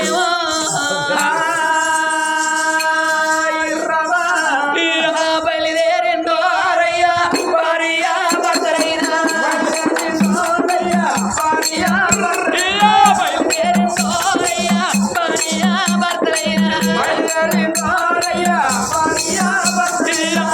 భర్తలేమో బయలుదేరిందో రయ్యా భార్య భర్తలైనా బయలుదేరిందో రయ్యా భార్య భర్తలైనా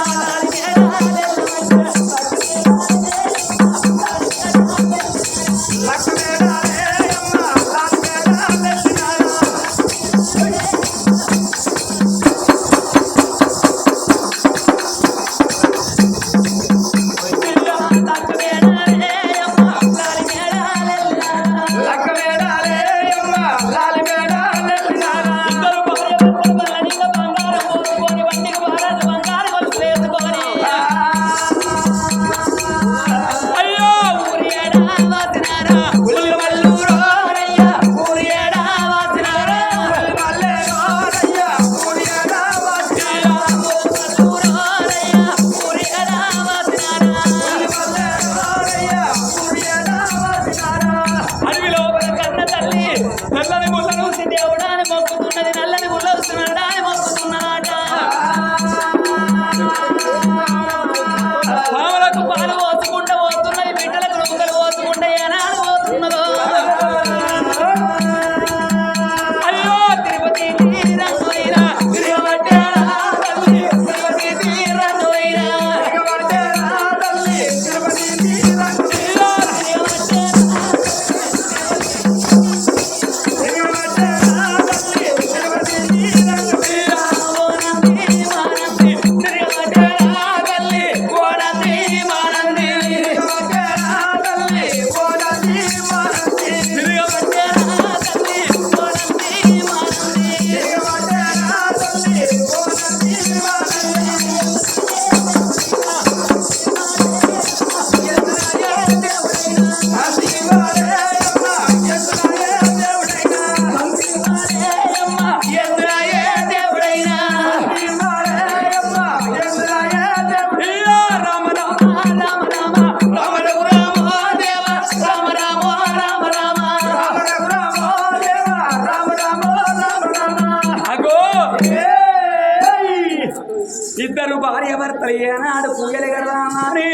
ఇద్దరు భార్య భర్తలు ఏనాడు పూయలు కడదామని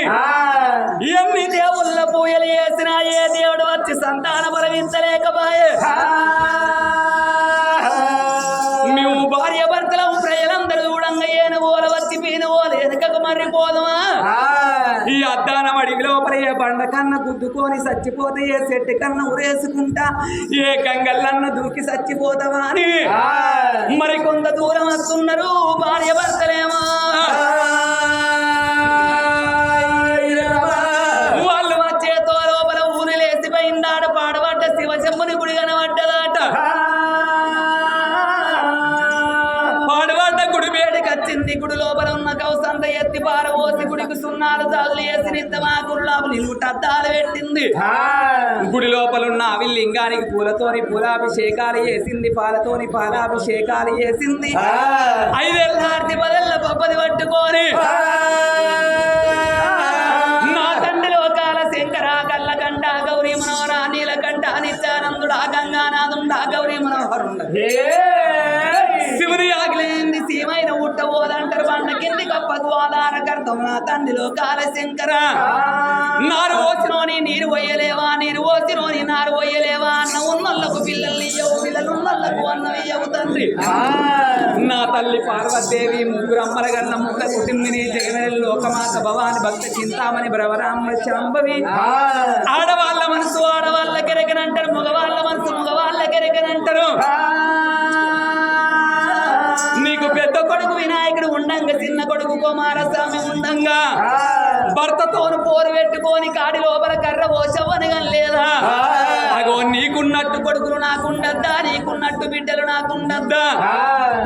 ఎన్ని దేవుళ్ళ పూయలు వేసినా ఏ దేవుడు వచ్చి సంతాన బలవించలేకపోయే మేము భార్య భర్తలు ప్రజలందరూ చూడంగా ఏను ఓల వచ్చి పీను ఓల వెనకకు మర్రిపోదమా ఈ అద్దానం అడిగి లోపల ఏ బండ కన్న గుద్దుకొని చచ్చిపోతే ఏ చెట్టు కన్న ఉరేసుకుంటా ఏ గంగల్లన్న దూకి చచ్చిపోతావా అని మరి కొంత దూరం వస్తున్నారు భార్య భర్తలేమో వాళ్ళు వచ్చేతో లోపల ఊరు లేసిపోయిందాడు పాడబడ్డ శివశంభుని గుడి కనబడ్డదాట పాడబడ్డ గుడి వేడికి వచ్చింది గుడి లోపల ఉన్న కౌసంత ఎత్తి పారబోసి గుడికి సున్నాలు తాగులు వేసి నిద్దమా గురులాపు నిలువుట అద్దాలు పెట్టింది గుడి లోపల ఉన్న అవి లింగానికి పూలతోని పూలాభిషేకాలు చేసింది పాలతోని పాలాభిషేకాలు చేసింది 5 ఏళ్ళ ఆర్తి 10 ఏళ్ళ పప్పది పట్టుకొని నా తండ్రి లోకాల శంకర కళ్ళకంట గౌరీ మనోహర నీలకంఠ నిత్యానందుడా గంగానాథుడా గౌరీ మనోహరుడు శివుని ఆగిలేంది సీమైన ఉట్టబోదంటారు బండ కింది కప్పకు ఆధారకర్తం నా తండ్రి లోకాల శంకర నారు పోసినోని నీరు పోయలేవా నీరు పోసినోని నారు పోయలేవా అన్న ఉన్నోళ్ళకు పిల్లల్ని ఇయ్యవు పిల్లలు ఉన్నోళ్ళకు అన్నం ఇయ్యవు తండ్రి నా తల్లి పార్వతీదేవి ముగ్గురు అమ్మల గన్న ముక్క కుటుంబిని జగనెల్లి లోకమాత భవాని భక్త చింతామణి బ్రవరామ్మ శాంభవి ఆడవాళ్ళ మనసు ఆడవాళ్ళ కెరకనంటారు మగవాళ్ళ మనసు మగవాళ్ళ కెరకనంటారు నీకు పెద్ద కొడుకు వినాయకుడు ఉండంగా చిన్న కొడుకు కుమారస్వామి ఉండంగా భర్తతోను పోరు పెట్టుకొని కాడి లోపల కర్ర పోసవనగా లేదా అగో నీకున్నట్టు కొడుకులు నాకుండద్దా నీకున్నట్టు బిడ్డలు నాకుండద్దా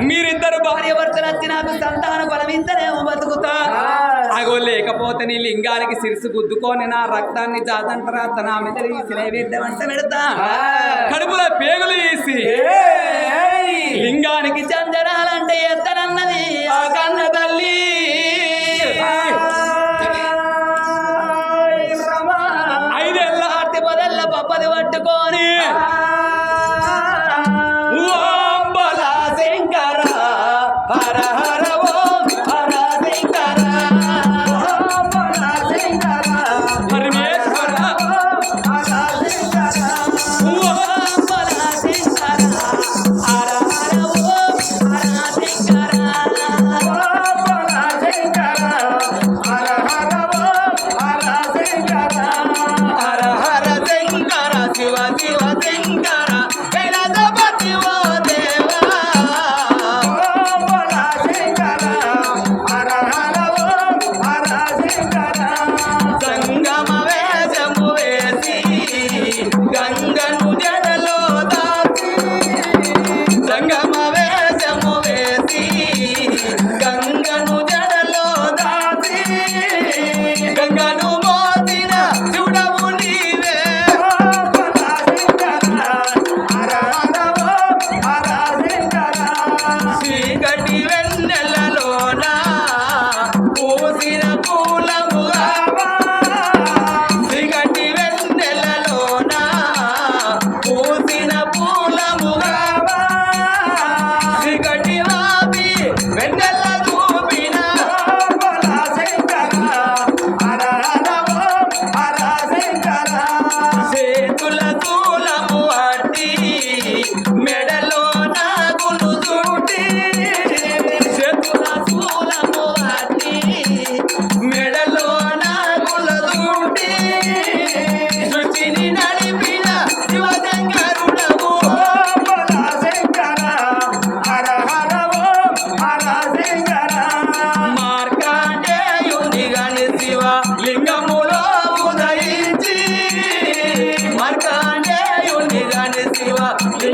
మీరిద్దరు భార్య భర్తలు వచ్చి నాకు సంతాన బలమింతనేమో బతుకుతా అగో లేకపోతే నీ లింగానికి సిరిసు గుద్దుకొని నా రక్తాన్ని జాతంటరా నా మీద నైవేద్యమంట పెడతా కడుపులో పేగులు వేసి లింగానికి చందనాలంటే ఎత్తనన్నది ఆ కన్న తల్లి ఐదేళ్ళ ఆర్తి 10 ఏళ్ళ పప్పది పట్టుకొని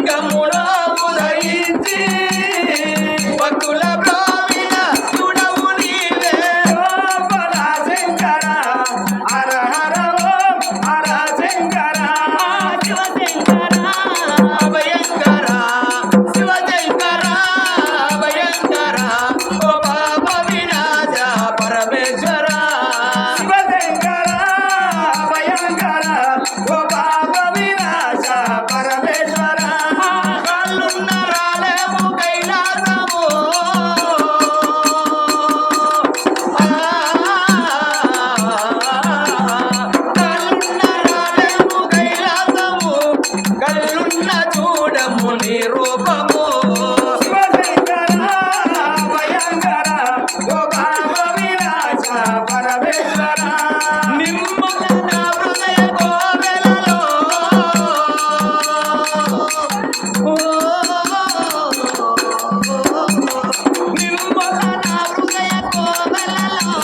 లింగములో ఉదయించి భక్తుల ప్రావిన చూడవు నీవే లోపల శంకర హర హర ఓం హర శంకర శివశంకర అభయంకర శివశంకర అభయంకర ఓ పాప వినాశ పరమేశ్వర శివశంకర భయంకర ఓ పాప వినాశ పరమేశ్వర కళ్ళున్న రాలేము కైలాసము కళ్ళున్న రాలేము కైలాసము కళ్ళున్న చూడము నీ రూపము శివశంకర భయంకర ఓ పాప వినాశ పరమేశ్వర నిమ్మల నా హృదయ కోవెలలో నిమ్మల నా హృదయ కోవెలలో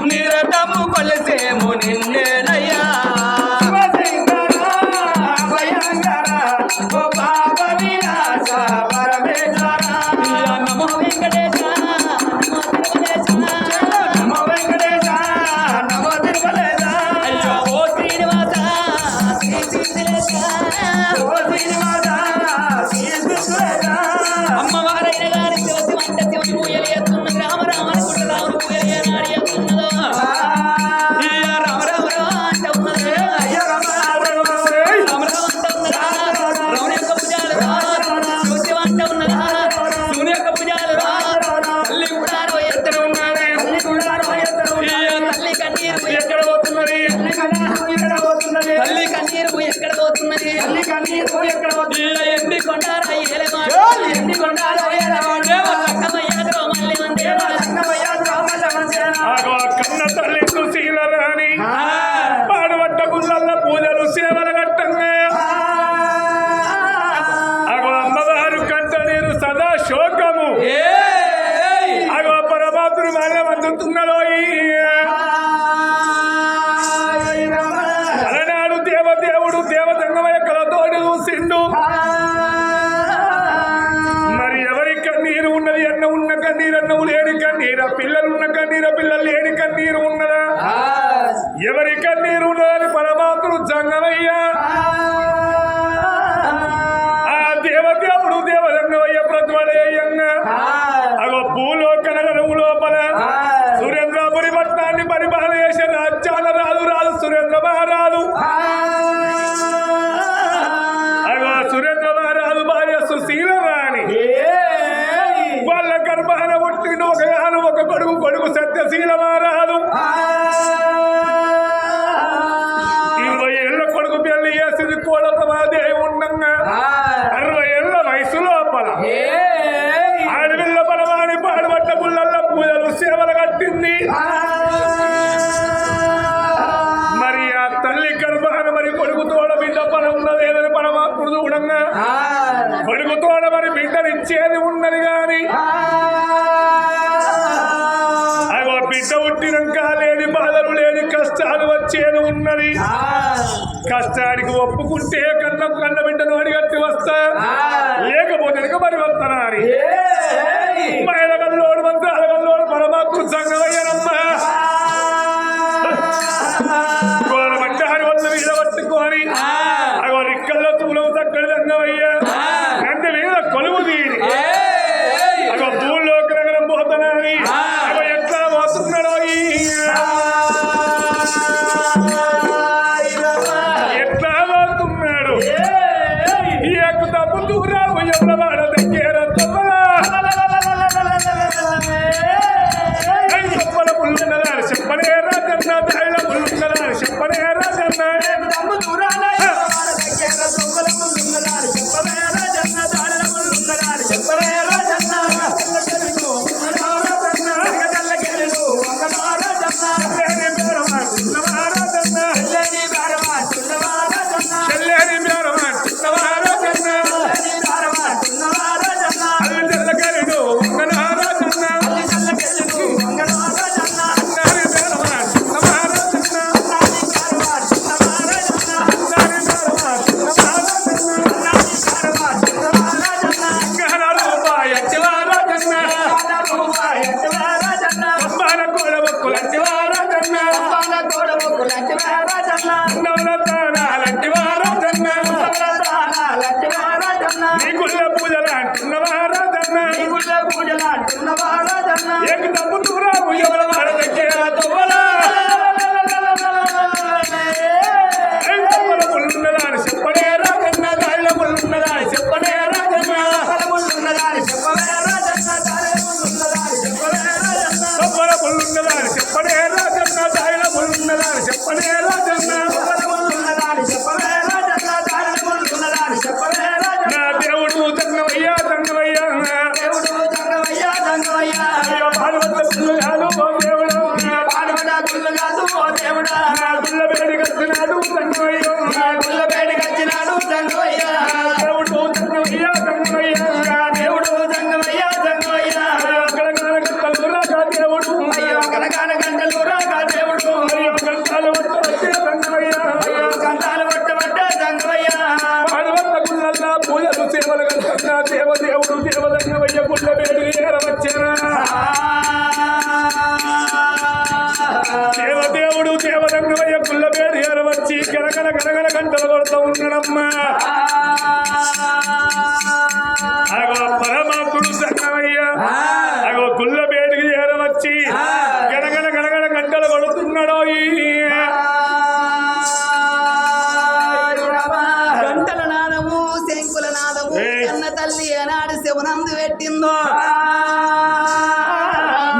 నిరతము కొలిసేము నిన్నేనయ్యా శివశంకర భయంకర ఓ పాప వినాశ పరమేశ్వర నమో వెంకటేశ నమో తిరుమలేశ నమో వెంకటేశ నమో తిరుమలేశ అయ్యో ఓ శ్రీనివాస శ్రీ శ్రీనివాస ఓ శ్రీనివాస శ్రీ విశ్వేశ అమ్మవారైన గారి శివసి వంట శివుని పూజలు ఎత్తున్న రామ రామని కుట్రరాముని పూజలు ఏనాడు ఎత్తున్నదో ఇయ్య రామ రామ రామ అంట ఉన్నది అయ్య రమ రమ రామ రామ అంట ఉన్నదా రాముని యొక్క పూజలు రా శివసి వంట ఉన్నదా శివుని యొక్క పూజలు రా తల్లి కూడా ఎత్తన ఉన్నాడే ఇయ్య తల్లి కన్నీరు ఎక్కడ పోతున్నది తల్లి కన్నీరు ఎక్కడ పోతున్నది ఇయ్య ఎండి కొండారా ఏలమాట ఎండి కొండారా ఏలమాట చక్కమయ్యాక మళ్ళీ మందేవా కన్న తల్లి సుశీలని పాడుబట్ట గుళ్ళల్ల పూజలు సేవలు కట్టంగా అగో అమ్మవారు కంట నీరు సదా శోకము అగో పరమాత్ముడు మళ్ళీ అందుతున్నదో అలనాడు దేవదేవుడు దేవతంగమయ కలతోడు చూసిండు మరి ఎవరి కన్నీరు ఉన్నది అన్న ఉన్న కన్నీరు అన్నవు లేని కన్నీర పిల్లలున్న కన్నీర పిల్లలు లేని కన్నీరు ఉన్నదా ఎవరి కన్నీరు ఉన్నదని పరమాత్ముడు జంగమయ్యా ఆ దేవదేవుడు దేవదంగమయ్య ప్రతిమలయ్యంగా అగో భూలోకనగరము లోపల సురేంద్రపురి పట్నాన్ని పరిపాలన చేసే రాజ్యాల రాజు రాజు సురేంద్ర మహారాజు అగో సురేంద్ర మహారాజు భార్య సుశీలరాణి వాళ్ళ గర్భాన పుట్టిన ఒక కొడుకు సత్యశీల మహారాజు 20 ఏళ్ళ కొడుకు పెళ్లి చేసింది కోడపమాదేవి ఉండంగా 60 ఏళ్ళ వయసు లోపల ఆడవిల్ల పరమాని పాడుబట్ట పుల్లల్ల పూజలు సేవలు కట్టింది మరి ఆ తల్లి గర్భాన మరి కొడుకు తోడ బిడ్డ పరం ఉన్నది ఏదని పరమాత్ముడు చూడంగా కొడుకు తోడ మరి బిడ్డనిచ్చేది ఉన్నది గాని అగో బిడ్డ పుట్టినాక లేని బాధలు లేని కష్టాలు వచ్చేది ఉన్నది కష్టానికి ఒప్పుకుంటే కన్న బిడ్డను అడిగట్టి వస్తా లేకపోతే మరి వస్తానా అని మైలగల్లోడు మంత్రాలగల్లోడు పరమాత్ముడు సంగమయ్యనమ్మా గోరమట్టారి వల్ల మీద పట్టుకొని అగో రిక్కల్లో తూలం చక్కడి సంగమయ్యా గంట మీద కొలువు తీరి అగో భూలోకి నగరం పోతానని అగో ఎట్లా పోతున్నాడో ఎట్లా పోతున్నాడు ఈ యొక్క తప్పు దూరాము ఎవరవాడ దగ్గర చెప్పల పుల్లున్నదా చెప్పనే రాజన్న దాయిల పుల్లున్నదా చెప్పనే రాజన్న చెల్లేని నీ గుళ్ళ పూజలు అంటున్నవా రాజన్న ఏమి తప్పుతురావు ఎవరి వాడ దగ్గర తవ్వలా ఉన్నదాని చెప్పనే రాజన్న దానిలో ఉన్నదాని చెప్పనే రాజన్న ఉన్నదాని చెప్పనే రాజన్న దానిలో ఉన్నదాని చెప్పనే రాజన్న నా దేవుడు తంగవయ్యా తంగవయ్యా అయ్యో పాల్వత్త గుళ్ళు కాదు ఓ దేవుడు నా గుళ్ళ వేడికి వచ్చినాడు తంగవయ్యో దేవుడు తంగవయ్యా తంగవయ్యా కలగాన గంటలు రాగా దేవుడు అయ్యో గంటాలు వచ్చే తంగవయ్యా పాల్వత్త గుళ్ళల్లా పూజలు సేవలు కలుగుతున్నా దేవదేవుడు దేవదంగవయ్య గుళ్ళ వేడికి ఏరవచ్చారా దేవదేవుడు దేవదంగవయ్య గుళ్ళ వేడి ఏరవచ్చి గనగన గనగన గంటలు కొడుతూ ఉన్నాడమ్మా అగో పరమాత్ముడు సంగమయ్య అగో గుళ్ళ వేడికి ఏరవచ్చి గనగన గనగన గంటలు కొడుతున్నాడో గంటల నాదము శంకుల నాదము కన్న తల్లి ఏనాడు శివనందు పెట్టిందో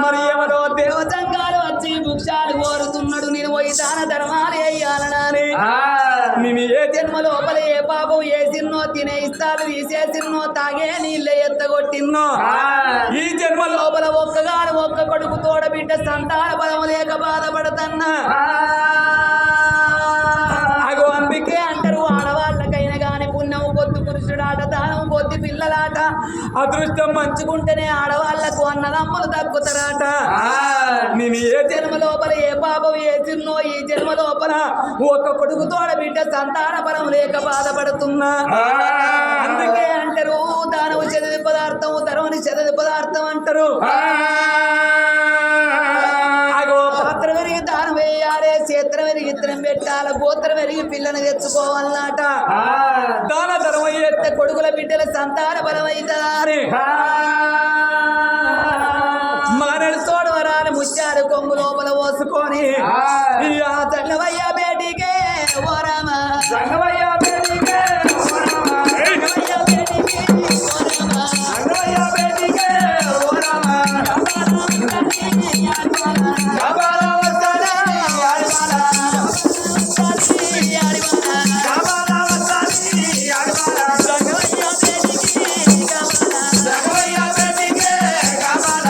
మరి ఎవరో దేవతంగాలు వచ్చి వృక్షాలు కోరుతున్నాడు నేను పోయి దాన ధర్మాలు వేయాలనాని నేను ఏ జన్మ లోపల ఏ పాపం వేసిన్నో తినే ఇస్తాలు తీసేసిన్నో తాగే నీళ్ళ ఎత్తగొట్టిన్నో ఈ జన్మ లోపల ఒక్కగాను ఒక్క కొడుకు తోడబిడ్డ సంతాన బలం లేక బాధపడుతున్నా అగో అంబికే అంటారు ఆడవాళ్ళకైనా గాని పుణ్యం కొద్ది పురుషుడాట దానం కొద్ది పిల్లలాట అదృష్టం మంచుకుంటేనే ఆడవాళ్లకు అన్నదమ్ములు తగ్గుతారాట నేను ఏ జన్మ లోపల ఏ పాపం వేసిన్నో ఈ జన్మ లోపల ఒక్క కొడుకు తోడబిడ్డ సంతాన బలం లేక బాధపడుతున్నా అందుకే అంటారు దానవు చదివి పదార్థం ధరవని చదివి పదార్థం అంటారు అగో పాత్ర పెరిగి దానం వేయాలి చేత్ర పెరిగి ఇత్తనం పెట్టాలి గోత్ర పెరిగి పిల్లని తెచ్చుకోవాలన్నట దాన ధర్మం చేస్తే కొడుకుల బిడ్డల సంతాన బలమైతారు మానడు తోడు వరాలు ముచ్చారు కొంగు లోపల పోసుకొని ఆ తండ్రవయ్య బేటికే ఓరామ తండ్రవయ్య బేటికే ఓరామ తండ్రవయ్య బేటికే ఓరామ తండ్రవయ్య బేటికే ఓరామ కబాల వస్తానే ఆడివాల కబాల వస్తానే ఆడివాల తండ్రవయ్య బేటికే కబాల తండ్రవయ్య బేటికే కబాల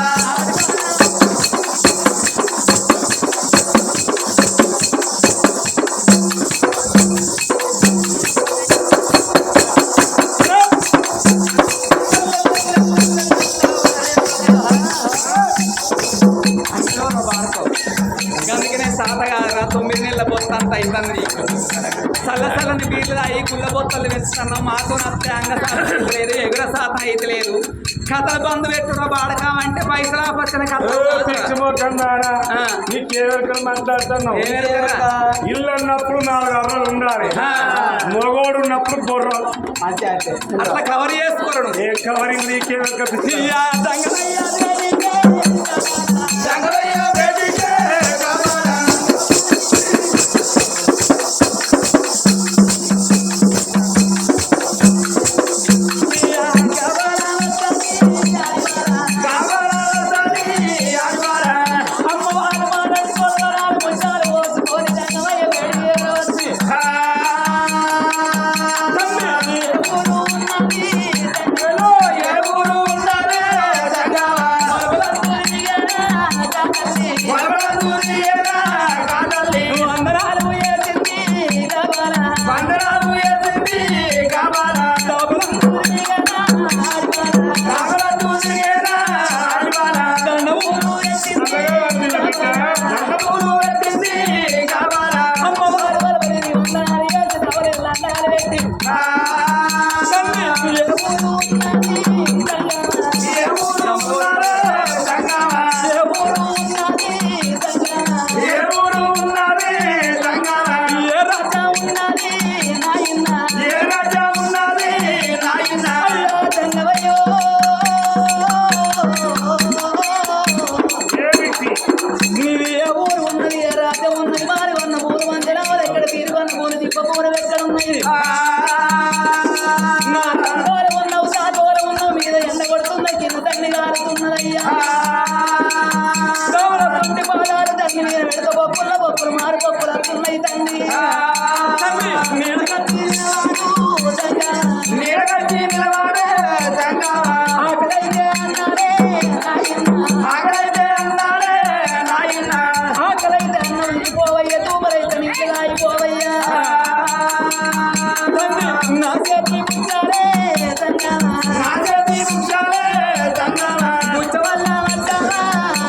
అందుకనే సాతగా 9 నెలల బొత్తంత అవుతుంది చల్ల చల్లని బీర్లు అయ్యి గుళ్ళ బొత్తలు పెంచుతున్నాం మాతో నస్తే అంగసారం లేదు ఎగుర శాతం అయితే లేదు కథల బంధు పెట్టున్న బాడకామంటే పైసలు ఆపచ్చిన కథ మాట్లాడుతున్నావు ఇల్లు అన్నప్పుడు 4 అర్రలు ఉండాలి మొగోడు ఉన్నప్పుడు బొర్రలు అట్లా కవర్ చేసుకోరు ఏ కవరింగ్ నీకే ఏ రాజా ఉన్నది నాయన అన్నాడే సంగమా ఆకలైతే అన్నాడే నాయన ఆకలైతే అన్నాడే నాయన ఆకలైతే అన్నం పోవయ్య తూమలైతే నిక్కలాయిపోవయ్యా నా చేతి ముచ్చాలే సంగమా నా చేతి ముచ్చాలే సంగమా ముచ్చవల్ల వడ్డావా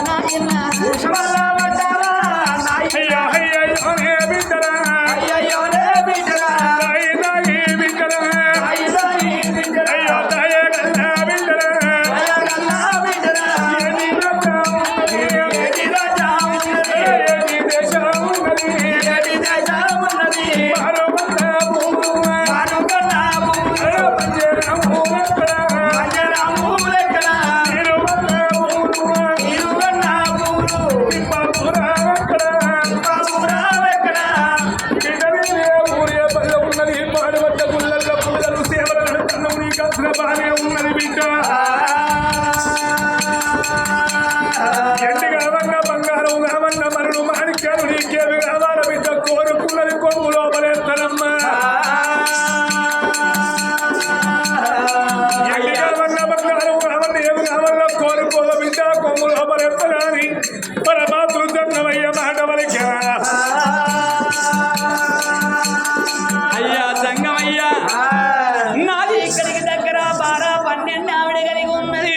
నాయన వల్ల పడ్డావా నాయన అయ్యో అయ్యో నే బిడ్డరా అయ్యయ్యో రే బిడ్డరా తాయి తాయి బిడ్డరా తాయి తాయి బిడ్డరా అయ్యో తాయే కన్నా బిడ్డరా అయ్యగన్నా బిడ్డరా ఏది రాజా ఉన్నది ఏది రాజా ఉన్నది ఏది దేశం ఉన్నది ఏది దేశం ఉన్నది మరో బంధ భూములు మానుకన్నా భూములు పంజరము ఎక్కడ పంజరము లెక్కన తిరుమల భూములు ఇరుగన్నా భూములు తిప్పపురా ఎక్కడ పావురా లెక్కన బిడ్డలే ఊరే బల్ల ఉన్నది పాడుబడ్డ గుళ్ళల్లో పూజలు సేవలు నడుతున్న నీకల్సిన బానే ఉన్నది బిడ్డ ఎండి కావన్న బంగారం కావన్న మరుడు మాణిక్యాలు నీకేమి కావాల బిడ్డ కోరుకున్నది కొమ్ము లోపలేస్తానమ్మా ఎండి కావన్న బంగారం కావన్న ఏమి కావాలో కోరుకోల బిడ్డ కొమ్ము లోపలేస్తానని పరమాతృ జన్మయ్య మాట వలికా అయ్యా సంగమయ్యా నాది ఇక్కడికి దగ్గర 12 ఆవిడ కలిగి ఉన్నది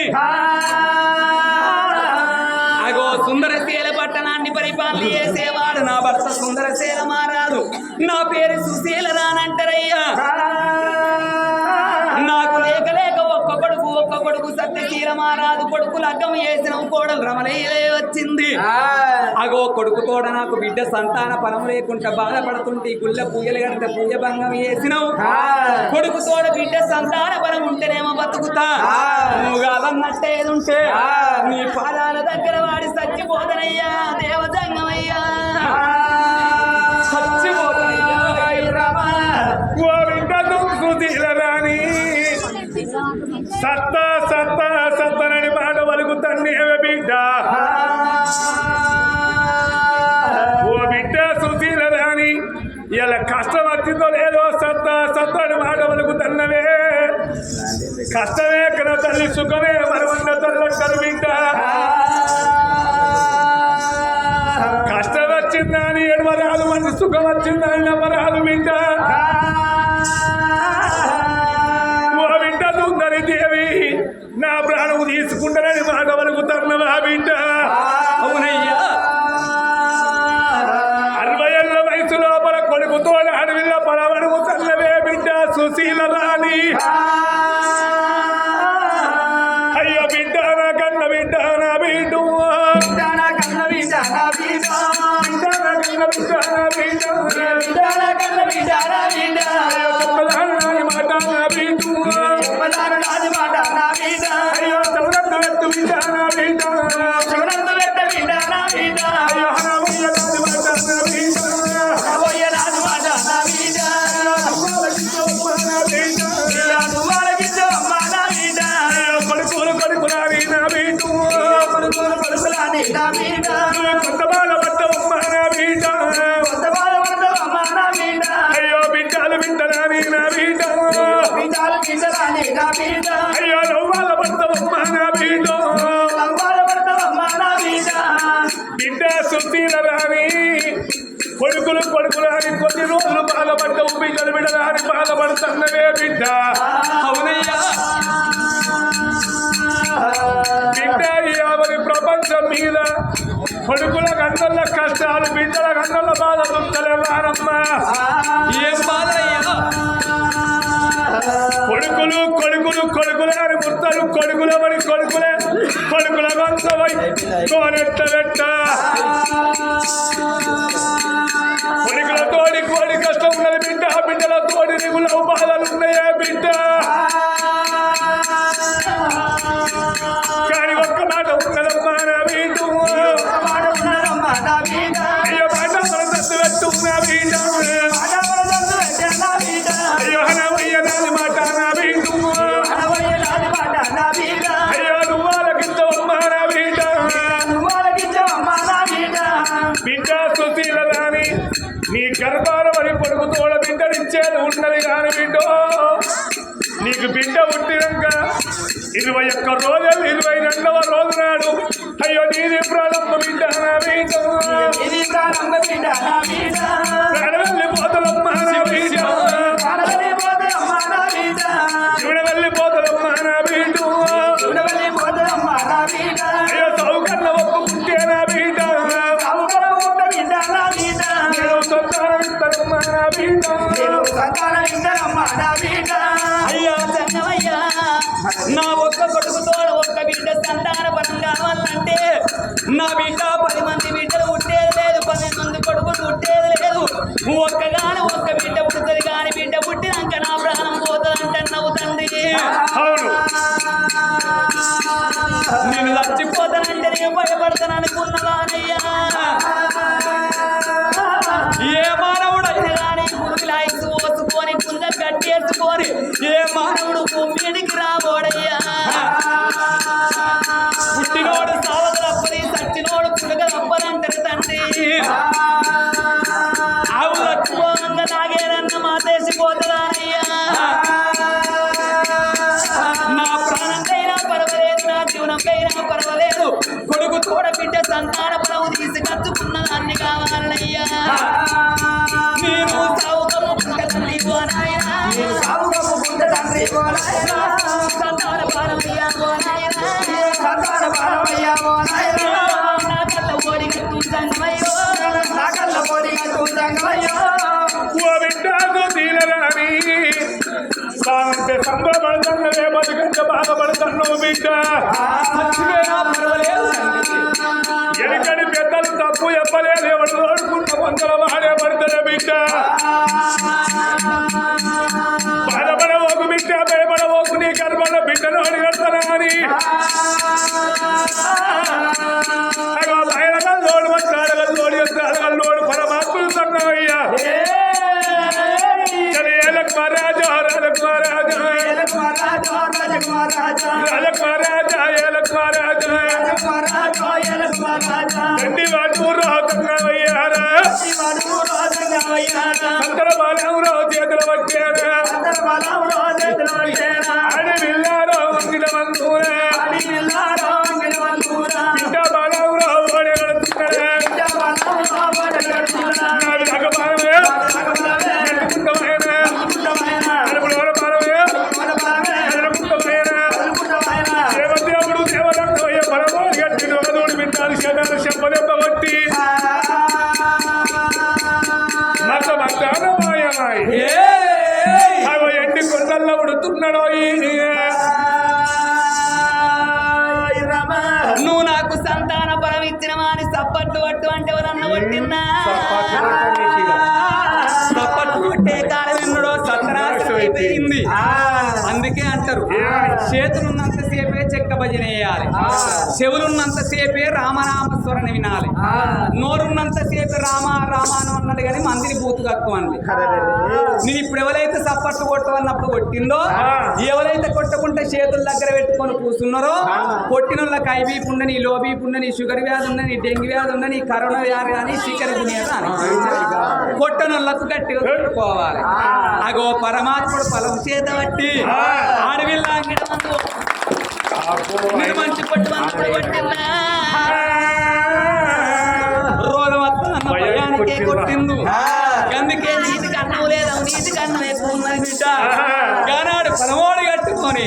అగో సుందరశీల పట్టణాన్ని పరిపాలన చేసేవాడు నా భర్త సుందరశీల మారాదు నా పేరు సుశీల రానంటారయ్యా నాకు లేక లేక ఒక్క కొడుకు సత్యశీల మారాదు కొడుకు లగ్గం చేసిన కోడలు రమణయ్యలే వచ్చింది అగో కొడుకు తోడ నాకు బిడ్డ సంతాన ఫలం లేకుండా బాధపడుతుంటే గుళ్ళ పూజలు కడితే పూజ భంగం చేసినావు కొడుకు తోడ బిడ్డ సంతాన ఫలం ఉంటేనేమో బతుకుతా నువ్వు కాదన్నట్టే ఏదుంటే నీ పాదాల దగ్గర వాడి చచ్చిపోతనయ్యా దేవజంగమయ్యా చచ్చిపోతనయ్యా ఓ బిడ్డను సుధీల రాణి సత్తా సత్తా సత్తనని మాట వరకు తన్నేవే బిడ్డ ఓ బిడ్డ సుధీల రాణి ఇలా కష్టం వచ్చిందో లేదో సత్తా సత్తని మాట వరకు తన్నవే కష్టమే కదా తల్లి సుఖమే మరవన్న తల్లంటారు బిడ్డ కష్టం వచ్చిందని ఎడవరాలు మంచి సుఖం వచ్చిందని నమ్మరాలు బిడ్డ ఓ బిడ్డ సుందరి దేవి నా ప్రాణము తీసుకుంటానని మాట వరకు తన్నవా బిడ్డ అవునయ్యా 60 ఏళ్ల వయసు లోపల కొడుకుతో అడవిలో పడవడుగు తన్నవే బిడ్డ సుశీల రాణి అయ్యో బిడ్డ నా కన్న బిడ్డ నా బిడ్డ దానా కన్న బిడ్డనా బిడ్డ బిడ్డ నా కన్న బిడ్డ నా బిడ్డ దానా కన్న బిడ్డనా బిడ్డ చెప్పదాని మాట నా బిడ్డ పదాన రాజు మాట నా బిడ్డ అయ్యో చౌరత్త పెట్టు బిడ్డ నా బిడ్డ చూడంత పెట్ట బిడ్డనా బిడ్డ అయ్యో హనమయ్య రాజు మాట నా బిడ్డ అవయ్య రాజు మాట నా బిడ్డ నా బిడ్డ రాజు వాళ్ళకిచ్చో అమ్మ నా బిడ్డ అయ్యో కొడుకులు కొడుకులాని నా బిడ్డ కొడుకులు కొడుకులాని నా బిడ్డ కొత్త బాల పట్టమ్మ నా బిడ్డ కొత్త బాల పడతావు అమ్మ నా బిడ్డ అయ్యో బిడ్డలు బిడ్డలాని నా బిడ్డ బిడ్డలు బిడ్డలాని నా బిడ్డ అయ్యో నవ్వాల పట్టమ్మ నా బిడ్డ బాల పడతావు అమ్మ నా బిడ్డ బిడ్డ సుశీల రాణి కొడుకులు కొడుకులాని కొన్ని రోజులు బాధపడ్డవు బిడ్డలు బిడ్డలాని బాధపడుతున్నవే బిడ్డ అవునయ్యా బిడ్డ ఎవరి ప్రపంచం మీద కొడుకుల గంటల కష్టాలు బిడ్డల గంటల బాధ దుఃఖలేవారమ్మా ఏం బాధయ్యా కొడుకులు కొడుకులు కొడుకులని ముత్తలు కొడుకులమని కొడుకులే కొడుకుల వంశమై కోనెట్ట పెట్ట కొడుకుల తోడి కోడి కష్టం ఉన్నది బిడ్డ బిడ్డల తోడి నిగుల బాధలున్నాయా బిడ్డ కానీ ఒక్క మాట ఉన్నదమ్మా నా బిడ్డ మాట ఉన్నదమ్మా నా బిడ్డ అయ్యో మాట మన దత్తు పెట్టున్నా బిడ్డ మాట పడదందు పెట్టే నా బిడ్డ అయ్యో హనమయ్య నాది మాట నా బిడ్డ అవయ్య రాజు మాట నా బిడ్డ అయ్యో నువ్వు వాళ్ళకిద్దవమ్మా నా బిడ్డ వాళ్ళకిచ్చో అమ్మ నా బిడ్డ బిడ్డ సుశీల రాణి నీ గర్భాల వరి కొడుకు తోడ బిడ్డనిచ్చేది ఉన్నది కాని బిడ్డ నీ నీకు బిడ్డ పుట్టినాక 21 రోజులు 22వ రోజు నాడు అయ్యో నీది ప్రారంభ బిడ్డ నా బిడ్డ ఇది ప్రారంభ బిడ్డ నా బిడ్డ వెళ్ళిపోతలమ్మ నా బిడ్డ వెళ్ళిపోతదమ్మ నా బిడ్డ వెళ్ళిపోతలమ్మ నా బిడ్డ వెళ్ళిపోతదమ్మ నా బిడ్డ అయ్యో సౌకర్య ఒప్పుకుంటే నా బిడ్డ సౌకర్యం ఉంట బిడ్డ నా బిడ్డ నేను సంతానం ఇస్తానమ్మ నా బిడ్డ సంతానం ఇద్దరమ్మ నా బిడ్డ అయ్యా సంగమయ్యా నా ఒక్క కొడుకుతో ఒక్క బిడ్డ సంతాన పరం కావాలంటే నా బిడ్డ 10 మంది బిడ్డలు పుట్టేది లేదు 10 మంది కొడుకులు పుట్టేది లేదు ఒక్క బిడ్డ పుడుతుంది కానీ బిడ్డ పుట్టినాక నా ప్రాణం పోతుందంటే నవ్వుతండి అవును నేను చచ్చిపోతానంటే నేను భయపడతాను అనుకున్నదానయ్యా ఏ మానవుడైనా కానీ గురువులాయిస్తూ పోసుకొని కుంద కట్టేసుకొని ఏ మానవుడు భూమికి రాబోడయ్యా పుట్టినోడు సావదలప్పది సచ్చినోడు పుడగలప్పదంటారు తండ్రి ఆవు చచ్చిపోగా నాగేనన్న మాతేసిపోతుందానయ్యా నా ప్రాణంకైనా పర్వాలేదు నా జీవనంకైనా పర్వాలేదు కొడుకు తోడ బిడ్డ సంతాన పరవు తీసి కట్టుకున్న దాన్ని కావాలయ్యా నేను సాగు కమ్ముకుంట తండ్రి ఓ నాయనా సంతాన పరమయ్యా ఓ నాయనా నా కళ్ళ ఓడి కట్టు సంగమయ్యో ఓ బిడ్డకు తీరరాని బాగుంటే సంబరపడుతున్నవే బతుకంత బాధపడుతున్నావు బిడ్డ చచ్చిపోయినా పర్వాలేదు ఎనకడి పెద్దలు తప్పు చెప్పలేదు ఎవరు తోడుకున్న వందల వాడే పడతాడు బిడ్డ బాధపడవోకు బిడ్డ భయపడవోకు నీ కనబడ బిడ్డను అడిగడతానా అని అడగల్లోడు వచ్చి అడగల్లోడు వస్తే అడగల్లోడు పరమాత్ములు సన్నయ్యా ఏలకు మహారాజా రాజకు మహారాజా ఏలకు మహారాజా గండి వాడు రాజయ్యారా అందర బాలవరో చేతులు వచ్చారా ఆడి విల్లారో వంగిల మందూరా బిడ్డ బాలవరో ఓడి గడుతున్నారా నాది రకమానమే దేవదేవుడు దేవరంగయ్య పరమోడి గట్టి నోడు విన్నాను శనాలు చెప్పదెబ్బగొట్టి మతమతానమాయమాయి అవ ఎండి కొండల్లో ఉడుతున్నాడో నువ్వు నాకు సంతాన పరం ఇచ్చినవా అని సప్పట్లు పట్టు అంటే ఎవరన్నా పట్టిందా సప్పట్లు కొట్టే కాలం ఎన్నడో సత్తరాశం అయిపోయింది అందుకే అంటారు చేతులున్నంతసేపే చెక్క భజన వేయాలి చెవులున్నంతసేపే రామనామస్వరణ వినాలి నోరున్నంతసేపే రామ రామాను అన్నాడు కానీ మందిని బూతు కక్కువండి నేను ఇప్పుడు ఎవరైతే సప్పట్లు కొట్టవన్నప్పుడు కొట్టిందో ఎవరైతే కొట్టకుంటే చేతుల దగ్గర పెట్టుకొని కూర్చున్నారో కొట్టిన వాళ్ళకి ఐబీపీ ఉండని లో బీపీ ఉండని షుగర్ వ్యాధి ఉండని డెంగ్యూ వ్యాధి ఉండని కరోనా వ్యాధి కానీ చికెన్ గునియా కానీ కొట్టనోళ్ళకు గట్టిగా కొట్టుకోవాలి అగో పరమాత్ముడు పొలం చేత బట్టి ఆడవిల్లా మీరు మంచి పట్టు అంతా పట్టిందా రోగం వస్తుందన్న భయానికే కొట్టిండు అందుకే నీతికి అన్నం లేదా నీతికి అన్నం ఎక్కువ ఉన్నది బిడ్డ గానాడు పరమోడు కట్టుకొని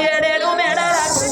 ఏడేడు మేడాలకు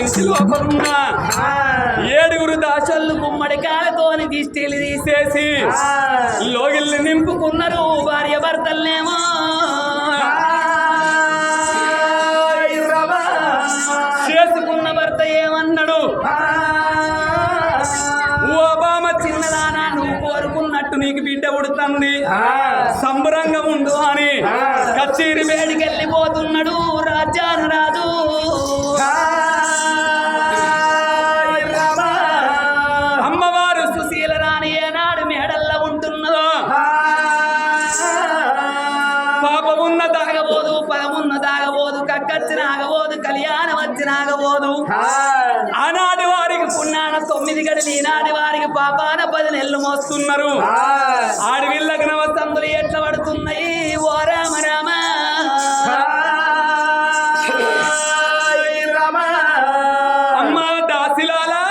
ఇంటి లోపలున్న ఏడుగురు దాసళ్ళు గుమ్మడికాయలతోని దిష్టిలు తీసేసి లోగిల్ని నింపుకున్నారు భార్య భర్తలనేమో. చేసుకున్న భర్త ఏమన్నాడు, ఓ బామ చిన్నదానా నువ్వు కోరుకున్నట్టు నీకు బిడ్డ ఉడుతుంది సంబరంగా ఉండు అని కచేరి వేడికెళ్ళిపోతున్నాడు రాజ్యాను రాజు. అమ్మవారు సుశీల రాణి ఏనాడు మేడల్లో ఉంటున్నదో పాపమున్న తాగబోదు పదమున్న తాగబోదు కక్కచ్చిన ఆగబోదు కళ్యాణం వచ్చిన ఆగబోదు. ఆనాటి వారికి పున్నాన 9 గడిలు ఈనాటి వారికి పాపాన 10 నెలలు మోస్తున్నారు. ఆడవిళ్ళకు నవస్తందులు ఎట్లా పడుతున్నాయి ఓ రామ రామ. అమ్మ దాసిలాలా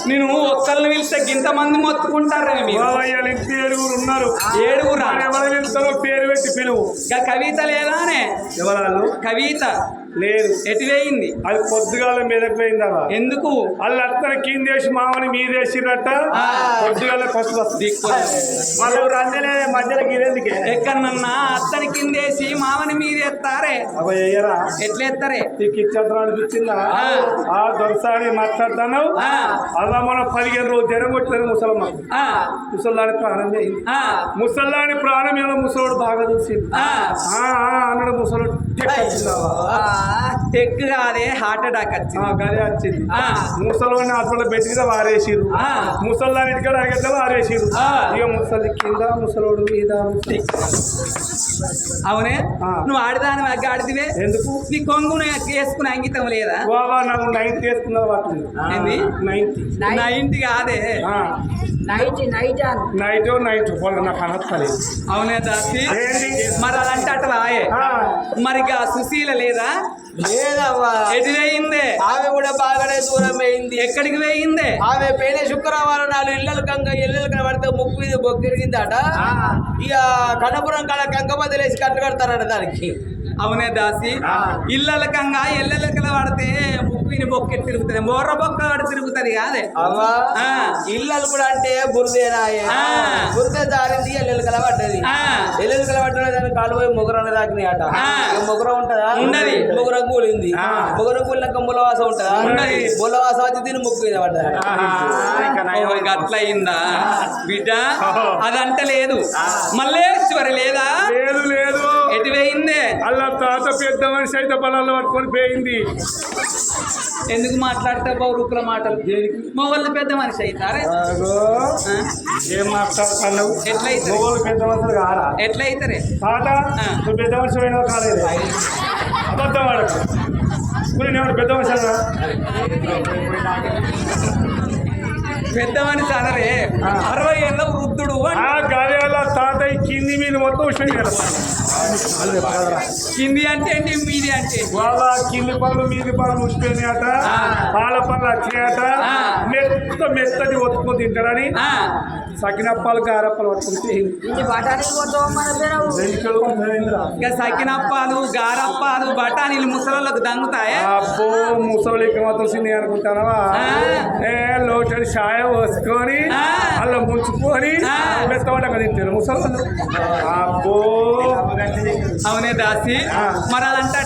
నేను ఒక్కరిని పిలిస్తే ఇంతమంది మొత్తుకుంటారని మీరు. ఏడుగురు ఉన్నారు. ఏడుగురా? ఎవరు పిలుస్తారో పేరు పెట్టి పిలువు. కవిత లేదానే? ఎవరాళ్ళు? కవిత లేదు. ఎటు వేయింది? అది పొద్దుగాల మెదకపోయిందా? ఎందుకు? వాళ్ళు అత్తని కిందేసి మామని మీదేసిరట. పొద్దుగాల వాళ్ళు రంజనే మధ్యలో గిరేందుకే ఎక్కడన్నా అత్తని కిందేసి మామని మీదేస్తారే అయ్యరా ఎట్లా ఎత్తారే? నీకు ఇచ్చేద్దాం అనిపించిందా? ఆ దొరసాని మాట్లాడుతున్నావు. అలా మనం 15 రోజులు జ్వరం కొట్టలేదు ముసలమ్మ. ముసల్లాని ప్రాణం చేయింది. ముసల్లాని ప్రాణం ఏమో ముసలోడు బాగా చూసింది. అన్నాడు ముసలోడు టెక్ కాదే హార్ట్ అటాక్ వచ్చింది. గదే వచ్చింది. ముసలోని హాస్పిటల్ పెట్టిగా వారేసిరు. ముసల్లాని ఇక్కడ అడిగితే వారేసిరు. ఇక ముసలి కింద ముసలోడు మీద. అవునే నువ్వు ఆడిదాని ఆడిదివే ఎందుకు? నీ కొంగును వేసుకునే అంగితం లేదా? బాబా నాకు 90 వేసుకున్నా పట్టింది. ఏంది 90 కాదే నైట్ నాకు అనొస్తలేదు. అవునే దాసి మరి అదంటే అట్లా ఆయే. మరి సుశీల లేదా? లేదవ్వా. ఎటు వేయిందే? ఆమె కూడా బాగానే దూరం వేయింది. ఎక్కడికి వేయిందే? ఆమె పోయిన శుక్రవారం 4 ఇళ్ళలు పడితే ముక్కు మీద బొక్కిరిగిందట. ఇక కనపురం కాడ కంక బదిలేసి కట్టు కడతారట దానికి. అవునే దాసి ఇళ్ళకంగా ఎల్లెలకల పడితే ముక్కుని బొక్కెట్ తిరుగుతుంది. మోర్ర బొక్క తిరుగుతుంది కాదే అవ్వా. ఇళ్ళలు కూడా అంటే బురదేనాయే. బురద దారింది ఎల్లెలకల పడ్డది. ఎల్లెలకల పడ్డ దానికి కాలు పోయి మొగరన్న దాకినాయి అట. మొగరం ఉంటదా? ఉండదు. మొగరం కూలింది. మొగరం కూలినాక ముల్లవాస ఉంటదా? ఉండదు. ముల్లవాస వచ్చి దీని ముక్కు మీద పడ్డది. అట్లయిందా బిడ్డ? అదంటే లేదు. మల్లేశ్వరి లేదా? లేదు లేదు. ఎటు వేయిందే? అలా తాత పెద్ద మనిషి అయితే పొలాల్లో పట్టుకొని పోయింది. ఎందుకు మాట్లాడితే బౌరుకుల మాటలు? మా వాళ్ళు పెద్ద మనిషి అవుతారే. ఏం మాట్లాడుతున్నావు? ఎట్లయితే పెద్ద మనుషులు కారా? ఎట్లయితారే తాత నువ్వు పెద్ద మనిషి అయినా కాలేదు. అబద్ధం వాడకు. నేను పెద్ద మనిషి అన్నా. పెద్ద మనిషి అనరే. 60 ఏళ్ళ వృద్ధుడు. గాలియాల తాతయ్య కింది మీద మొత్తం కింది అంటే ఏంటి, మీది అంటే? వాళ్ళ కింది పనులు మీది పనులు ఉసిపోయినాయట. పాల పనులు వచ్చినాయట. మెత్తది ఒత్తుకొని తింటారని సకినప్పాలు గారప్పాలు పట్టుకుంటే ఇక సకినప్పాలు గారప్పాలు బఠానీలు ముసలోళ్ళకు దంగుతాయా? అబ్బో ముసలికి మాత్రం సిన్ని అనుకుంటానవా? లోటడి షాయ పోసుకొని అలా ముంచుకొని మెత్తబడ్డాక తింటారు ముసలు. అబ్బో అవునే దాసి. మరి అదంటే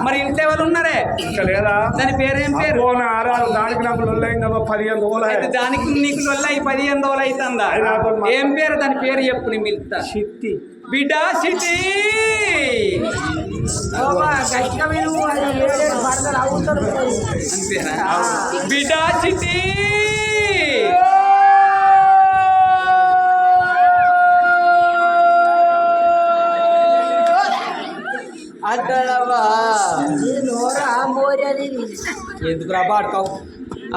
మరి ఇంట్లో ఎవరు ఉన్నారే? ఇంకా లేదా? దాని పేరేం పేరు? ఆరాలు దానికి నాకు లొల్లైందమ్మా 15 రోజులు. దానికి నీకు లొల్లయి 15 రోజులు అవుతుందా? ఏం పేరు దాని పేరు చెప్పు. నీ మిల్తా చిట్టి బిడ్డ చిట్టి. అంతేనా బిడ్డ చిట్టి? అంటాడవ్వా. ఎందుకు రాబాడుకోవు?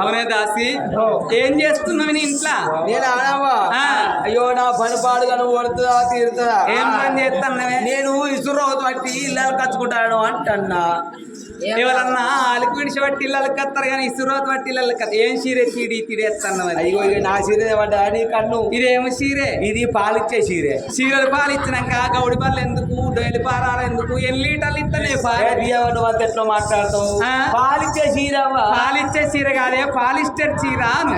అవునే దాసి. ఏం చేస్తున్నావు నీ ఇంట్లో? నేను ఆడవా. అయ్యో నా పని పాడుగా నువ్వు పడుతుందా తీరుతుందా? ఏం పని చేస్తున్నావే? నేను ఇసురు బట్టి ఇల్లు కచ్చుకుంటాను అంటన్నా. ఎవరన్నా ఆలకు విడిచి పట్టి ఇళ్ళకి కత్తారు కానీ ఇసురోత పట్టి ఇళ్ళకి ఏం చీరే తిడేస్తాను అయ్యో ఇక నా చీర ఏమంటా నీ కన్ను ఇదేమో చీరే ఇది పాలిచ్చే చీరే చీరలు పాలు ఇచ్చినాక గౌడి పాలు ఎందుకు డైలీ పారాలు ఎందుకు ఎన్ని లీటర్లు ఇస్తనే నువ్వు అంత ఎట్లా మాట్లాడతావు ఆ? పాలిచ్చే చీరవ్వా పాలిచ్చే చీర కాదే పాలిస్టర్ చీర అను.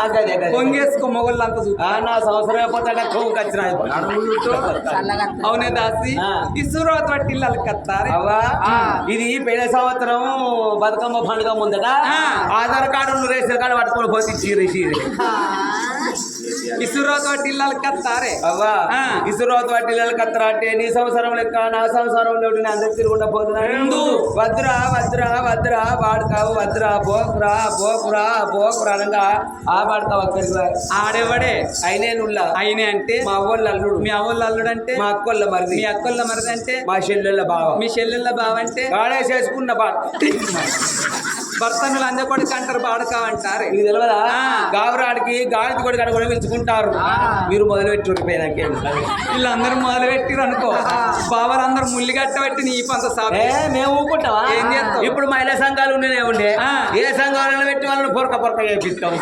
అదే పొంగేసుకో మొగళ్ళంతా చూస్తా నా సంవత్సరం అయిపోతే వచ్చిన అవునే దాసి ఆ. ఇసురోత పట్టి ఇళ్ళకి కత్తారు అవ్వా ఇది పెళ్లి సంవత్సరం బతుకమ్మ పండుగ ముందట ఆ. ఆధార్ కార్డు రేషన్ కార్డు పట్టుకొని పోతే చీర ఇసురోత పట్టి ఇళ్ళకి కత్తారే అవ్వా ఆ. ఇసురోతు వాటిల్లలు కత్తరా అంటే నీ సంవత్సరం లెక్క నా సంవత్సరం నేను అందరికి తిరుగుండా పోతున్నాను ఎందు? వద్దురా వద్దురా వద్దురా వాడుకావు వద్దురా పోకురా పోకురా పోకురా అనగా ఆ వాడుకావు అక్కడికి రా. ఆడేవాడే అయినే నుల్లా అయినే అంటే మా అవ్వళ్ళ అల్లుడు మీ అవ్వళ్ళు అల్లుడు అంటే మా అక్కొల్ల మరిది మీ అక్కళ్ళ మరిది అంటే మా చెల్లెళ్ళ బావ మీ చెల్లెళ్ళ బావంటే గాడే చేసుకున్న బాట భర్తను లంజకొడుకు అంటారు బాడకావంటారు ఇది తెలియదా ఆ. గావరాడికి గాడికి కూడా కూడా పిలుచుకుంటారు మీరు మొదలు పెట్టి పోయినాకేం వీళ్ళందరూ మొదలు పెట్టిరు అనుకో బావలందరూ ముల్లి కట్టబెట్టి నీ పంత సాపి మేము ఊకుంటావా ఏం చేస్తావు? ఇప్పుడు మహిళా సంఘాలు ఉండేనే ఉండే ఆ. ఏ సంఘాలను పెట్టి వాళ్ళని పొరక పొరక చేపిస్తాం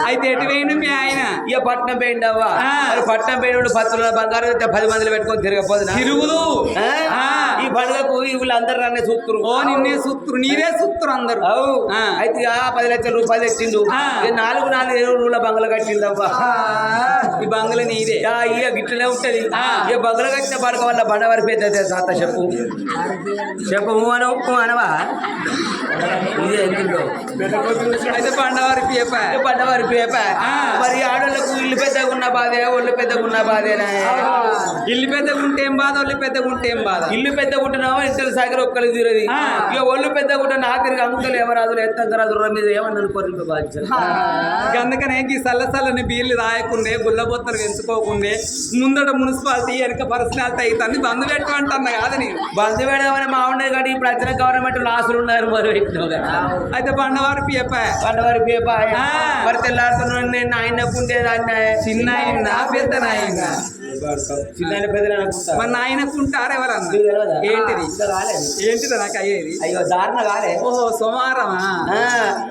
అయితే ఎటు వేయండి మీ ఆయన ఇక పట్నం పోయింది అవ్వ ఆ. మరి పట్నం పోయినప్పుడు 10 తులాల బంగారం అయితే 10 మందిని పెట్టుకొని తిరగపోదునా తిరుగులు ఆ? ఆ. ఈ పండుగకు వీళ్ళందరూ నన్నే చూస్తురు ఓ నిన్నే సుత్తురు నీరే సుత్తురు అందరు అవు ఆ. అయితే 10 లక్షల రూపాయలు తెచ్చిండు ఆ. ఇక 4 రూల బంగ్లా కట్టిండు అవ్వ ఈ బంగ్లా నీదే ఇక గిట్లనే ఉంటది ఆ. ఇక బంగ్లా కట్టిన పడక వల్ల బండ వారి పెద్ద తాత చెప్పు చెప్పు అనవా ఇదే ఎందులో అయితే పండవారి పేప బండ వారి పేప ఆ. మరి ఆడోళ్ళకు ఇల్లు పెద్దగా ఉన్న బాధే ఒళ్ళు పెద్దగా ఉన్న బాధేనా ఇల్లు పెద్దగా ఉంటే ఏం బాధ ఒళ్ళు పెద్దగా ఉంటే ఏం బాధ ఇల్లు పెద్దగా ఉంటున్నావా ఇంట్లో సాగర ఒక్కరికి తీరది ఆ. ఇక ఒళ్ళు పెద్దగా ఉంటే నా తిరిగి అంకులు ఎవరాదులు ఎత్తంకరాదు మీద ఏమన్నా అనుకోరు బాధ్యత అందుకనే ఈ చల్లని బీర్లు రాయకుండే గుల్లబొత్తలు పెంచుకోకుండే ముందట మున్సిపాలిటీ వెనక పర్సనాలిటీ అవుతుంది బంధు పెట్టమంటున్నా కాదు నేను బంధు పెడదామని మా ఉండేది కానీ ఇప్పుడు వచ్చిన గవర్నమెంట్ లాసులు ఉన్నారు మొదలు పెట్టినావు కదా అయితే బండవారి పేప బండవారి పేప ఆ. మరి తెల్లారుతున్నాడు నేను ఆయనకు ఉండేదాన్ని చిన్న ఆయన పెద్ద నాయన చిన్న పెద్ద అనుకుంటా మన నాయనకుంటారు ఎవరన్నా నీకు తెలియదా? ఏంటిది ఇంకా కాలేదు ఏంటిది నాకు అయ్యేది అయ్యో దారుణ కాలే ఓహో సోమారమా ఆ.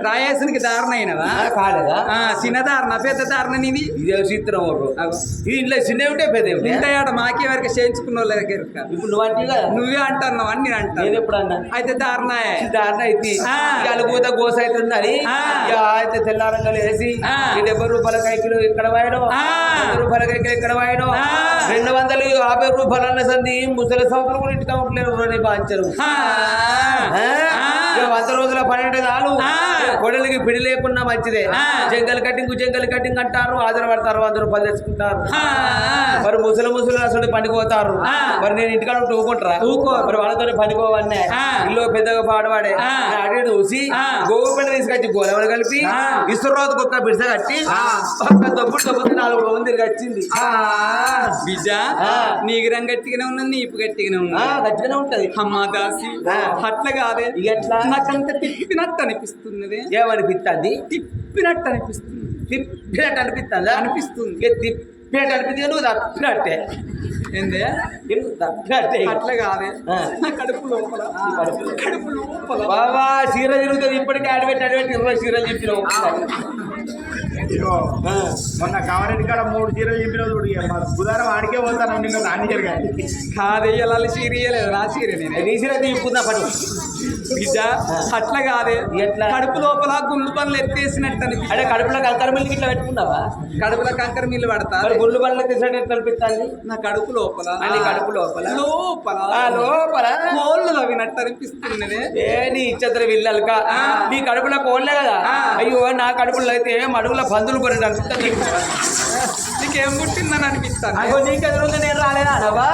రాయేసునికి దారుణ అయినవా కాలేదా చిన్న దారుణ పెద్ద దారుణ నీది ఇదే చిత్రం ఒకరు అగో. ఇది ఇంట్లో చిన్న ఉంటే పెద్ద ఉంటే ఉంటాయాట మాకే వరకు చేయించుకున్న వాళ్ళ దగ్గర ఇప్పుడు నువ్వు అంటే కదా నువ్వే అంటున్నావు అని నేను నేను అంటాను ఎప్పుడు అన్నా అయితే దారుణాయే దారుణ అయితే ఆ. ఇవాళ పూత గోస అవుతుందని ఆ. ఇక అయితే తెల్లారంగా వేసి ఆ. ఈ 70 రూపాయల కైకిలు ఇక్కడ వాయడం ఆ. 100 రూపాయల కైకిలు ఇక్కడ వాయడం ఆ. 250 రూపాయలు అన్న సంది ముసలి సంవత్సరం కూడా ఇంటికి ఉండలేరు బాంచరు ఆ. ఆ. 100 రోజుల 12 నాలు ఆ. కొడలికి పిడి లేకుండా మంచిదే ఆ. జంగల్ కటింగ్ అంటారు ఆధార పడతారు 100 రూపాయలు తెచ్చుకుంటారు ఆ. మరి ముసలి అసలు పనిపోతారు ఆ. మరి నేను ఇంటికాడ ఉంటే ఊకుంటారా ఊకో. మరి వాళ్ళతో పనిపోవన్నే ఆ. ఇల్లు పెద్దగా పాడవాడే ఆ. అటు చూసి ఆ. గోవు పెండ తీసుకొచ్చి గోలవలు కలిపి ఆ. ఇసురోతకు ఒక్క బిడ్డ కట్టి ఆ. ఒక్క దొబ్బుడు 4 రోజులు తిరిగి వచ్చింది బిడ్డ ఆ. నీకు రంగు గట్టిగానే ఉన్నది నీపు గట్టిగానే ఉన్నది గట్టిగానే ఉంటది అమ్మా దాసి ఆ. అట్లా కాదే ఇక ఎట్లా? నాకంత తిప్పినట్టు అనిపిస్తున్నది ఏమనిపిస్తుంది తిప్పినట్టు అనిపిస్తుంది తిప్పినట్టు అనిపిస్తుందా అనిపిస్తుంది. ఇక తిప్పినట్టు అనిపిస్తుంది నువ్వు తప్పినట్టే ఏందే నువ్వు తప్పినట్టే అట్లా కాదే ఆ. నా కడుపు లోపల కడుపు లోపల బాబా చీర తిరుగుతుంది ఇప్పటికే అడబెట్టి 20 చీరలు చెప్పినావు ఇదిగో, మొన్న కావాలంటే కాడ 3 చీరలు చెప్పిన చూడు ఇక మా బుధారం ఆడికే పోతాను నిన్న నాన్నగారు కానీ కాదే ఇలా చీరియలేదు నా చీర నేను నీ చీర తీసుకుందా పట్టు బిడ్డ అట్లా కాదే ఎట్లా? కడుపు లోపల గుండు పనులు ఎత్తేసినట్టు అంటే అనిపిస్తుంది కడుపులో కంకర మిల్లికి ఇట్లా పెట్టుకున్నావా కడుపులో కంకర మిల్లు పడతా మరి గుళ్ళు పనులు తీసినట్టు అనిపిస్తుంది నా కడుపు లోపల అని కడుపు లోపల లోపల లోపల కోళ్ళు తవ్వినట్టు అనిపిస్తున్నది నీ ఇచ్చతర విల్లలుక నీ కడుపులో కోళ్ళే కదా ఆ. అయ్యో నా కడుపులో అయితే అడుగుల పందులు కొనట్టు అనిపిస్తుంది నీకేం పుట్టిందని అనిపిస్తాను అయ్యో నీకు ఎదురుంది నేను రాలేదా అనవా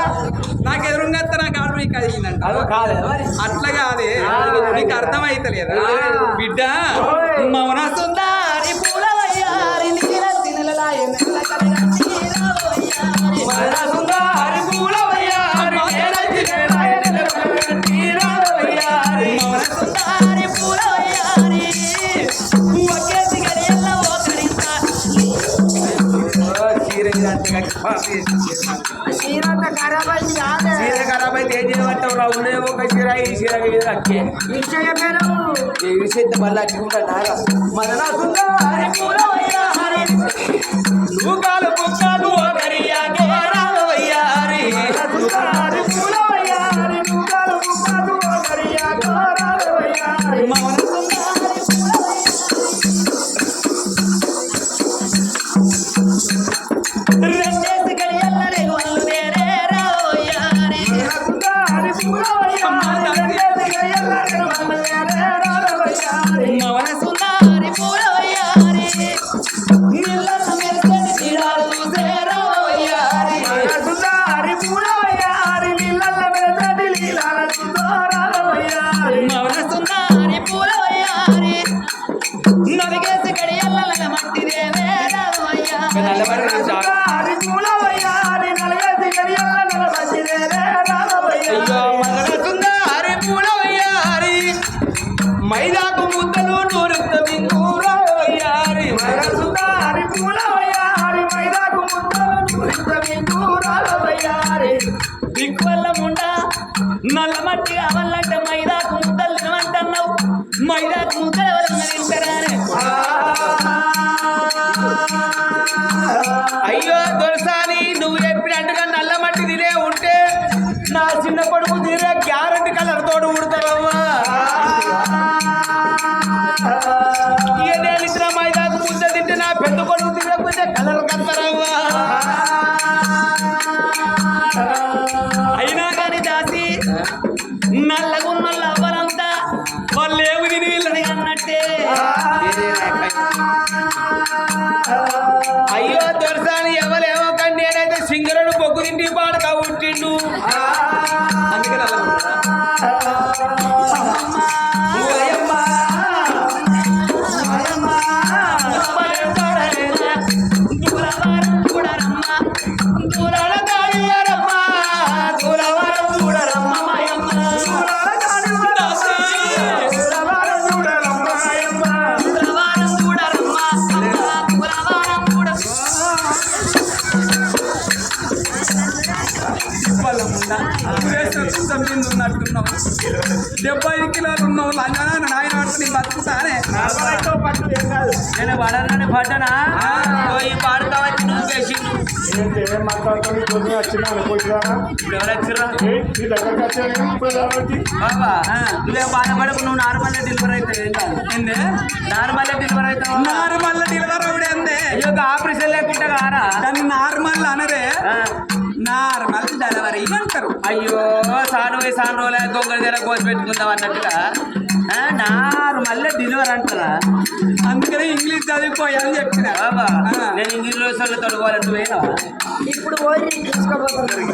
నాకు ఎదురుగా నా కాడు నీకు కలిగిందంట అదో కాలేదా మరి అట్లా కాదే ఆ. నీకు అర్థమైతలేదా ఆ. బిడ్డ ఓయ్. మౌన సుందరి పూలవయ్యారి నీరసి నెలలాయ నెల కలగంటి రావయ్యారి. సుందరి పూలవయ్యారి, నేలచి నేలాయ నెలకంటి రావయ్యారి. మౌన సుందరి పూలవయ్యారి ఒకేసి గడియల్ల ఓకరింత. చీర ఇది అంటే చీర ఖరాబ్ అయితే ఏం చేయమంటావు రా ఉండే ఒక చీర ఈ చీర మీద అక్కే ఈ విషయం మళ్ళీ అచ్చుకుంటా నాగా మదనా సుందరి పూలవయ్యా హరి నువ్వు కాలు కుక్కలు ఒకరియా గోరావయ్యా హరి సుందరి పూలవయ్యా హరి నువ్వు కుక్కలు ఒకరియా గోరావయ్యా హరి మౌన సుందరి రెండేసి గడియల్ల రేగువల్లు నేరే రావయ్యారి సుందరి పూలవయ్యా మౌన సుందరి పూలవయ్యారి నిల్లన్న మెరుసటి తీరాలు చూసే రావయ్యారి సుందరి పూలవయ్యా హరి నీళ్ళ వెలసటి లీలాల సుందరవయ్యా హరి మౌన సుందరి పూలవయ్యారి నదిగేసి గడియల్ల మట్టి దేవే రావయ్యారి సుందరి పూలవయ్యా హరి నలగేసి గడియల్ల నలబసిరేరే రావయ్యా అయ్యో మదన సుందరి పూలవయ్యా హరి మైదాకు ముద్దలు నూరుత బిందూరవయ్యా హరి సుందరి పూలవయ్యా హరి మైదాకు ముద్దలు రావయ్యా హరి దిక్కువల్ల ముండ నల్ల మట్టి కావాలంటే మైదాకు ముద్దలు తినమంటున్నావు మైదాకు ముద్దలు ఎవరన్నా తింటారానే అయ్యో దొరసాని నువ్వు చెప్పినట్టుగా నల్ల మట్టి తినే ఉంటే నా చిన్న కొడుకు తీరే గ్యారెంటీ కలర్ తోడు ఉడతావమ్మా ఇక నేను ఇచ్చిన మైదాకు ముద్ద తింటే నా పెద్ద కొడుకు తినకపోతే కలర్ కడతారమ్మా అయినా కానీ దాసి నల్లగున్నోళ్ళ అవ్వరంతా వాళ్ళు ఏమి తిని వీళ్ళని అన్నట్టే అయ్యో దొరసాని ఎవరేమో కానీ నేనైతే సింగరుడు బొగ్గు తిండి పాడక పుట్టిండు అందుకే నల్ల ఉన్నట్టున్నావు 75 కిలోలు ఉన్నావు లంజనా నాయన నీ బతుకుతానే పట్టు ఏం కాదు నేను పడనని పడ్డనా ఈ పాడుతా వచ్చి నువ్వు చేసిండు ఏం మాట్లాడుతుంది కొన్ని వచ్చినా అనుకుంటున్నా ఇప్పుడు ఎవరు వచ్చిర్రా నీ దగ్గరకు వచ్చాను ఇప్పుడు కాబట్టి బాబా నువ్వేం బాధపడకు నువ్వు నార్మల్ డెలివరీ అయితే ఏం కాదు ఏందే నార్మల్ డెలివరీ అవుతావు నార్మల్ డెలివరీ అవుడే అందే అయ్యో ఆపరేషన్ లేకుండా కారా దాన్ని నార్మల్ అనరే నార్మల్ డెలివరీ అంటారు అయ్యో సాను రోజులు దొంగల దగ్గర కోసి పెట్టుకుందాం అన్నట్టుగా నార్మల్ డెలివరీ అంటారా అందుకనే ఇంగ్లీష్ చదివిపోయా అని చెప్పిన బాబా నేను ఇంగ్లీష్ రోజుల్లో తొడుకోవాలంటూ పోయినా ఇప్పుడు పోయి తీసుకుపోతారు